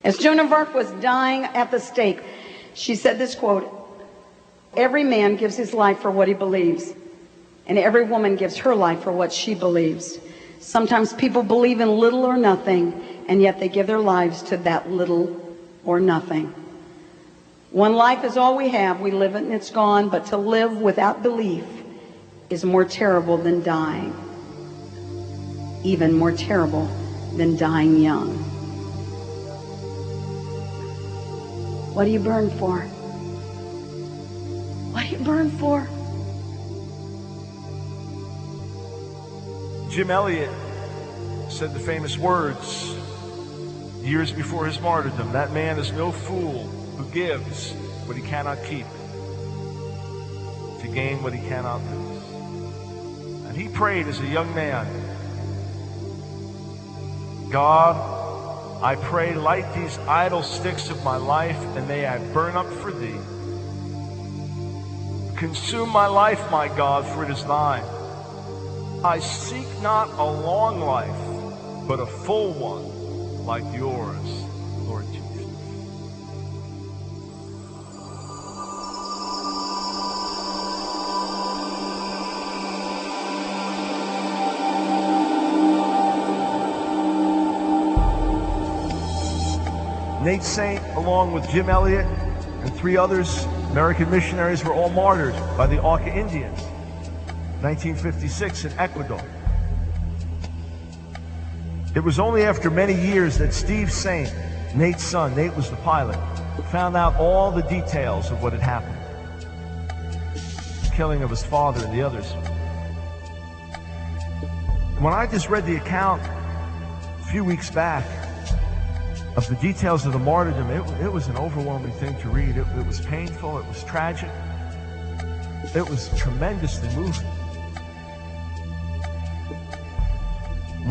As Joan of Arc was dying at the stake, she said this quote, "Every man gives his life for what he believes, and every woman gives her life for what she believes. Sometimes people believe in little or nothing, and yet they give their lives to that little or nothing. One life is all we have. We live it and it's gone, but to live without belief is more terrible than dying, even more terrible than dying young." What do you burn for? What do you burn for? Jim Elliot said the famous words years before his martyrdom, "That man is no fool who gives what he cannot keep to gain what he cannot lose." And he prayed as a young man, "God, I pray, light these idle sticks of my life, and may I burn up for thee. Consume my life, my God, for it is thine. I seek not a long life, but a full one like yours, Lord Jesus." Nate Saint, along with Jim Elliot and 3 others, American missionaries, were all martyred by the Auca Indians, 1956 in Ecuador. It was only after many years that Steve Saint, Nate's son, Nate was the pilot, found out all the details of what had happened. The killing of his father and the others. When I just read the account a few weeks back of the details of the martyrdom, it was an overwhelming thing to read. It was painful, it was tragic, it was tremendously moving.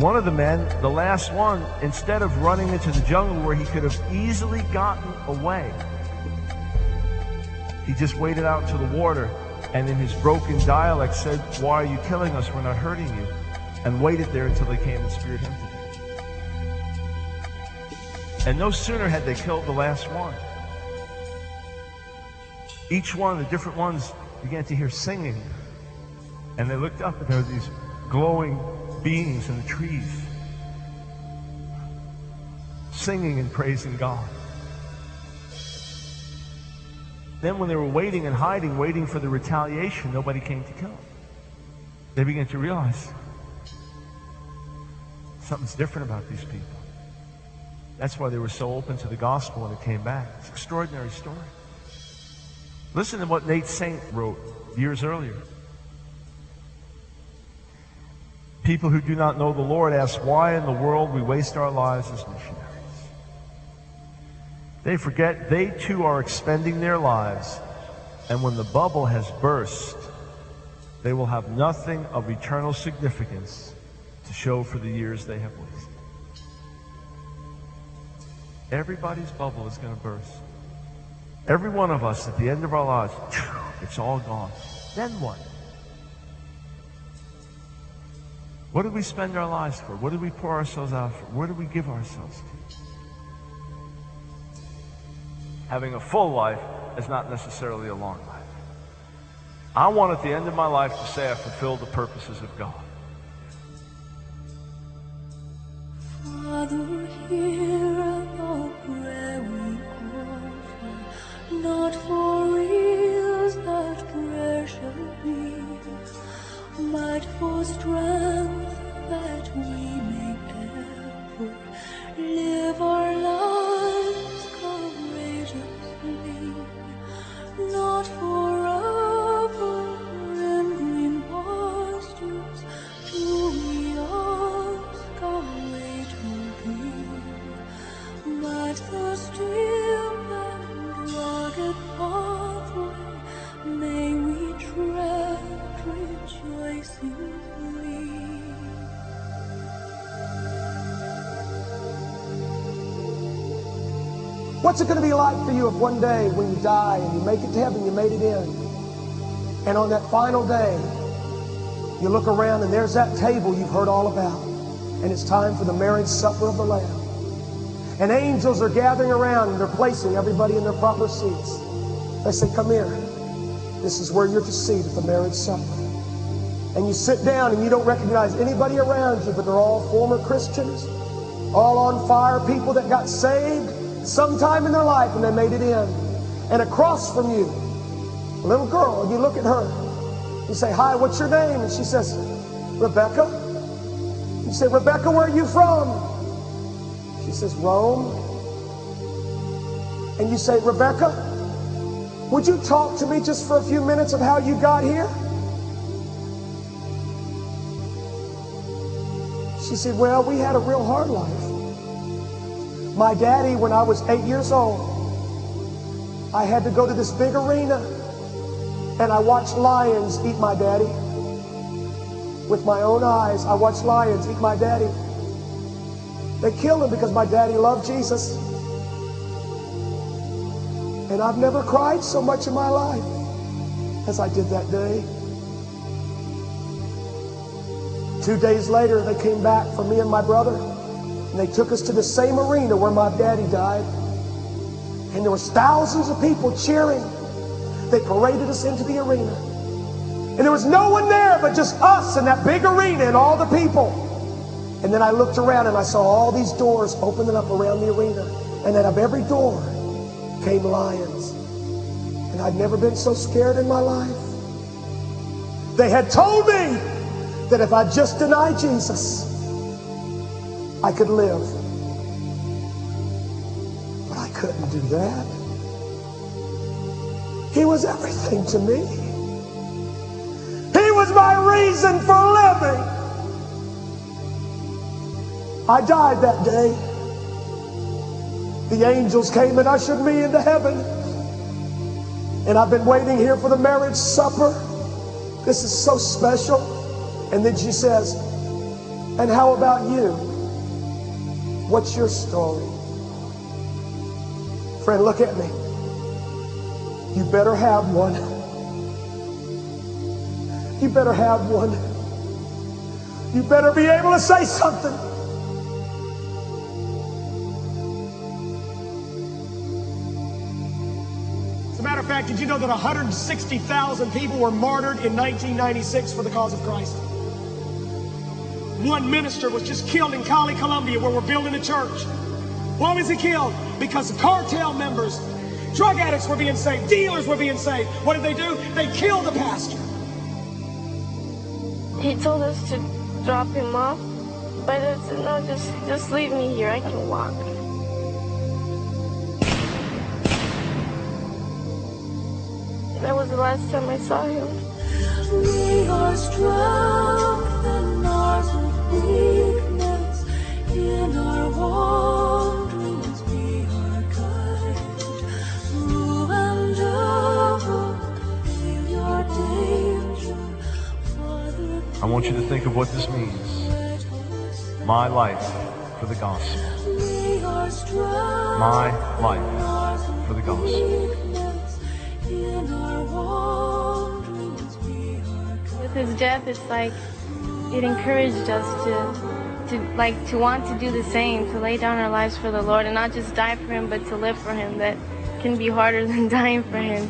One of the men, the last one, instead of running into the jungle where he could have easily gotten away, he just waded out into the water and in his broken dialect said, "Why are you killing us? We're not hurting you," and waited there until they came and speared him to death. And no sooner had they killed the last one, each one, the different ones, began to hear singing. And they looked up and there were these glowing beings in the trees, singing and praising God. Then when they were waiting and hiding, waiting for the retaliation, nobody came to kill them. They began to realize something's different about these people. That's why they were so open to the gospel when it came back. It's an extraordinary story. Listen to what Nate Saint wrote years earlier. People who do not know the Lord ask why in the world we waste our lives as missionaries. They forget they too are expending their lives, and when the bubble has burst, they will have nothing of eternal significance to show for the years they have wasted. Everybody's bubble is going to burst. Every one of us at the end of our lives, it's all gone. Then what? What do we spend our lives for? What do we pour ourselves out for? Where do we give ourselves to? Having a full life is not necessarily a long life. I want at the end of my life to say I fulfilled the purposes of God. Father, hear our prayer we offer, not for ease that prayer shall be, but for strength that we may ever live our lives courageously, not forever in green pastures do we ask our way to be, but the steep and rugged pathway may we tread rejoicingly. What's it going to be like for you if one day when you die and you make it to heaven, you made it in, and on that final day, you look around and there's that table you've heard all about, and it's time for the marriage supper of the Lamb. And angels are gathering around and they're placing everybody in their proper seats. They say, come here. This is where you're to seat at the marriage supper. And you sit down and you don't recognize anybody around you, but they're all former Christians, all on fire, people that got saved sometime in their life and they made it in. And across from you, a little girl, and you look at her. You say, hi, what's your name? And she says, Rebecca. You say, Rebecca, where are you from? She says, Rome. And you say, Rebecca, would you talk to me just for a few minutes of how you got here? She said, well, we had a real hard life. My daddy, when I was 8 years old, I had to go to this big arena and I watched lions eat my daddy. With my own eyes, I watched lions eat my daddy. They killed him because my daddy loved Jesus. And I've never cried so much in my life as I did that day. 2 days later, they came back for me and my brother, and they took us to the same arena where my daddy died. And there was thousands of people cheering. They paraded us into the arena. And there was no one there but just us in that big arena and all the people. And then I looked around and I saw all these doors opening up around the arena. And out of every door came lions. And I'd never been so scared in my life. They had told me that if I just denied Jesus, I could live. But I couldn't do that. He was everything to me. He was my reason for living. I died that day. The angels came and ushered me into heaven. And I've been waiting here for the marriage supper. This is so special. And then she says, and how about you? What's your story? Friend, look at me. You better have one. You better have one. You better be able to say something. As a matter of fact, did you know that 160,000 people were martyred in 1996 for the cause of Christ? One minister was just killed in Cali, Colombia, where we're building a church. Why was he killed? Because cartel members, drug addicts were being saved, dealers were being saved. What did they do? They killed the pastor. He told us to drop him off, but I said, no, just leave me here, I can walk. That was the last time I saw him. We are strengthened ours with weakness. In our wanderings we are guided. Through and over, feel your danger. Father, I want you to think of what this means. My life for the gospel. we are strengthened. My life for the gospel. In our wanderings we are guided. With his death, it's like it encouraged us to want to do the same, to lay down our lives for the Lord and not just die for him, but to live for him. That can be harder than dying for him.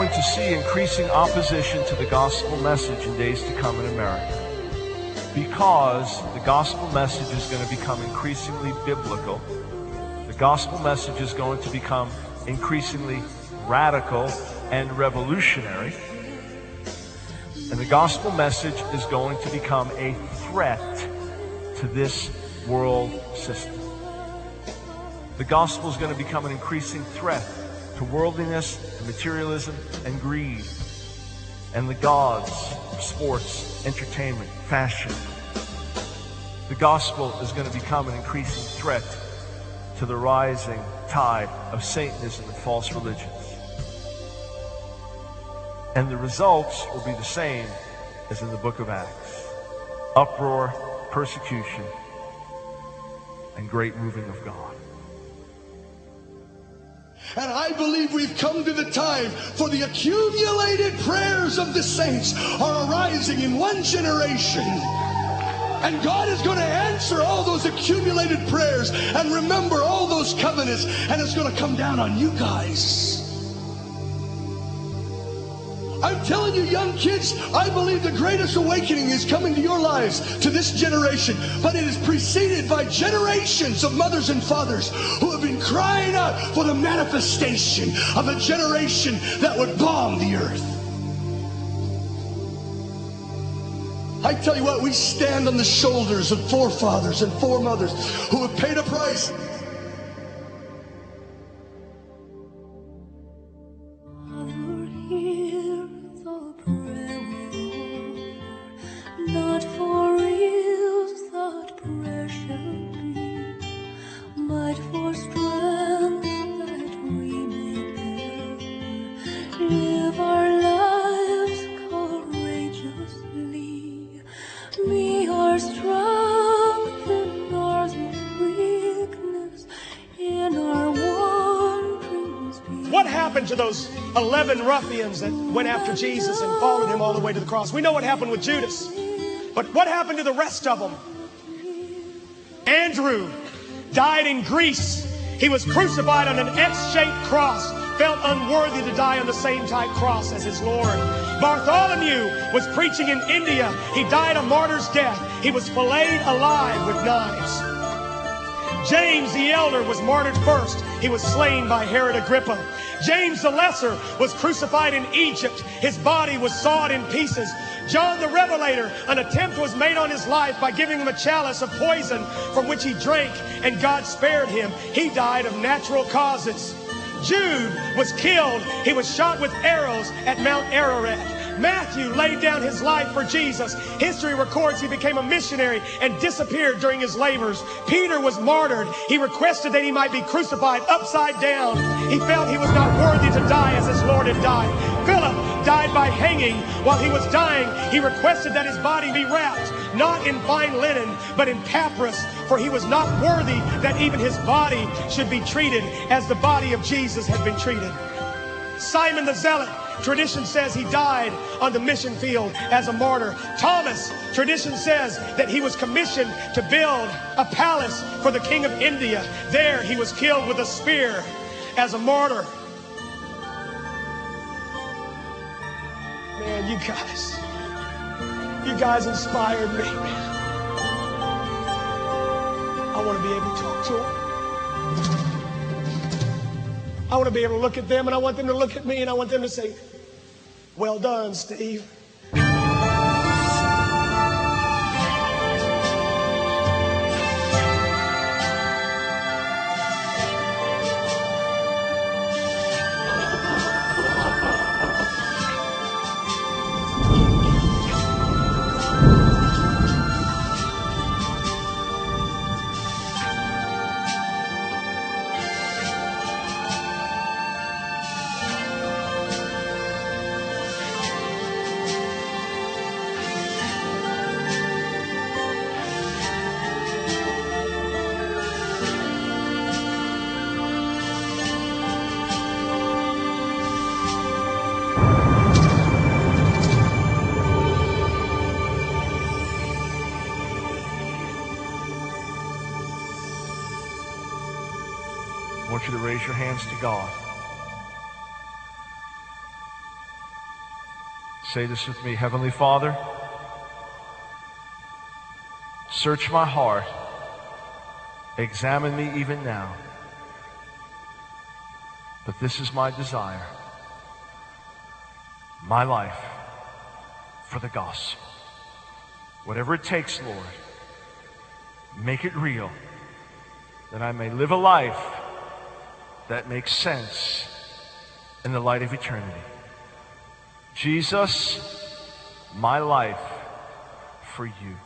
To see increasing opposition to the gospel message in days to come in America, because the gospel message is going to become increasingly biblical. The gospel message is going to become increasingly radical and revolutionary, and the gospel message is going to become a threat to this world system. The gospel is going to become an increasing threat to worldliness, materialism, and greed. and the gods of sports, entertainment, fashion. The gospel is going to become an increasing threat to the rising tide of Satanism and false religions. And the results will be the same as in the book of Acts. Uproar, persecution, and great moving of God. And I believe we've come to the time for the accumulated prayers of the saints are arising in one generation. And God is going to answer all those accumulated prayers and remember all those covenants, and it's going to come down on you guys. I'm telling you, young kids, I believe the greatest awakening is coming to your lives, to this generation. But it is preceded by generations of mothers and fathers who have been crying out for the manifestation of a generation that would bomb the earth. I tell you what, we stand on the shoulders of forefathers and foremothers who have paid a price. Not for ills that pressure be, but for strength that we may bear. Live our lives courageously. Be our strength in hours of weakness, in our wanderings. What happened to those 11 ruffians that went after Jesus and followed him all the way to the cross? We know what happened with Judas. But what happened to the rest of them? Andrew died in Greece. He was crucified on an X-shaped cross, felt unworthy to die on the same type cross as his Lord. Bartholomew was preaching in India. He died a martyr's death. He was filleted alive with knives. James the elder was martyred first. He was slain by Herod Agrippa. James the lesser was crucified in Egypt. His body was sawed in pieces. John the Revelator, an attempt was made on his life by giving him a chalice of poison from which he drank, and God spared him. He died of natural causes. Jude was killed. He was shot with arrows at Mount Ararat. Matthew laid down his life for Jesus. History records he became a missionary and disappeared during his labors. Peter was martyred. He requested that he might be crucified upside down. He felt he was not worthy to die as his Lord had died. Philip died by hanging. While he was dying, he requested that his body be wrapped, not in fine linen, but in papyrus, for he was not worthy that even his body should be treated as the body of Jesus had been treated. Simon the Zealot, tradition says he died on the mission field as a martyr. Thomas, tradition says that he was commissioned to build a palace for the king of India. There he was killed with a spear as a martyr. Man, you guys inspired me, man. I want to be able to talk to them. I want to be able to look at them, and I want them to look at me, and I want them to say, "Well done, Steve." I want you to raise your hands to God. Say this with me. Heavenly Father, search my heart. Examine me even now. But this is my desire, my life for the gospel. Whatever it takes, Lord, make it real, that I may live a life that makes sense in the light of eternity. Jesus, my life for you.